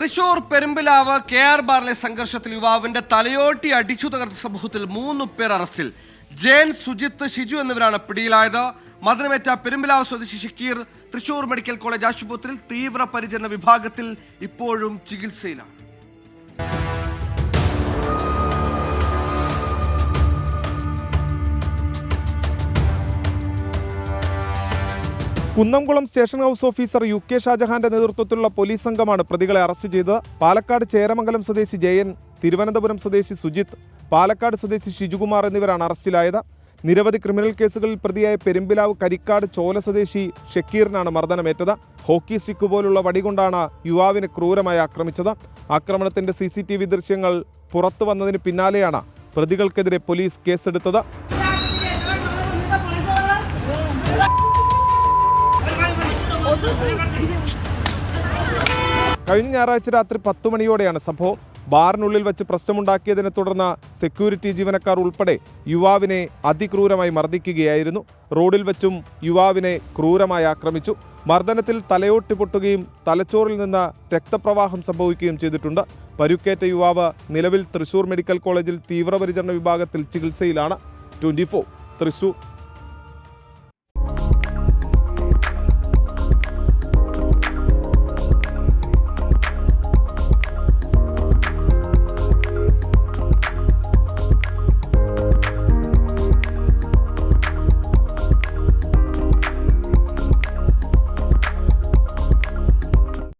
Thrissur Perumpilavu KR ബാറിലെ സംഘർഷത്തിൽ യുവാവിന്റെ തലയോട്ടി അടിച്ചു തകർത്ത സംഭവത്തിൽ 3 പേർ അറസ്റ്റിൽ. ജയൻ, സുജിത്ത്, ഷിജു എന്നിവരാണ് പിടിയിലായത്. മർദ്ദനമേറ്റ പെരുമ്പിലാവ് സ്വദേശി ഷക്കീർ തൃശൂർ മെഡിക്കൽ കോളേജ് ആശുപത്രിയിൽ തീവ്രപരിചരണ വിഭാഗത്തിൽ ഇപ്പോഴും ചികിത്സയിലാണ്. Kunnamkulam station house officer UK ഷാജഹാന്റെ നേതൃത്വത്തിലുള്ള പോലീസ് സംഘമാണ് പ്രതികളെ അറസ്റ്റ് ചെയ്തത്. പാലക്കാട് ചേരമംഗലം സ്വദേശി ജയൻ, തിരുവനന്തപുരം സ്വദേശി സുജിത്ത്, പാലക്കാട് സ്വദേശി ഷിജുകുമാർ എന്നിവരാണ് അറസ്റ്റിലായത്. നിരവധി ക്രിമിനൽ കേസുകളിൽ പ്രതിയായ പെരുമ്പിലാവ് കരിക്കാട് ചോല സ്വദേശി ഷക്കീറിനാണ് മർദ്ദനമേറ്റത്. ഹോക്കി സ്റ്റിക്ക് പോലുള്ള വടികൊണ്ടാണ് യുവാവിനെ ക്രൂരമായി ആക്രമിച്ചത്. ആക്രമണത്തിന്റെ CCTV ദൃശ്യങ്ങൾ പുറത്തു വന്നതിന് പിന്നാലെയാണ് പ്രതികൾക്കെതിരെ പോലീസ് കേസെടുത്തത്. കഴിഞ്ഞ ഞായറാഴ്ച രാത്രി 10 മണിയോടെയാണ് സംഭവം. ബാറിനുള്ളിൽ വെച്ച് പ്രശ്നമുണ്ടാക്കിയതിനെ തുടർന്ന് സെക്യൂരിറ്റി ജീവനക്കാർ ഉൾപ്പെടെ യുവാവിനെ അതിക്രൂരമായി മർദ്ദിക്കുകയായിരുന്നു. റോഡിൽ വെച്ചും യുവാവിനെ ക്രൂരമായി ആക്രമിച്ചു. മർദ്ദനത്തിൽ തലയോട്ടി പൊട്ടുകയും തലച്ചോറിൽ നിന്ന് രക്തപ്രവാഹം സംഭവിക്കുകയും ചെയ്തിട്ടുണ്ട്. പരുക്കേറ്റ യുവാവ് നിലവിൽ തൃശൂർ മെഡിക്കൽ കോളേജിൽ തീവ്രപരിചരണ വിഭാഗത്തിൽ ചികിത്സയിലാണ്. 24 തൃശൂർ.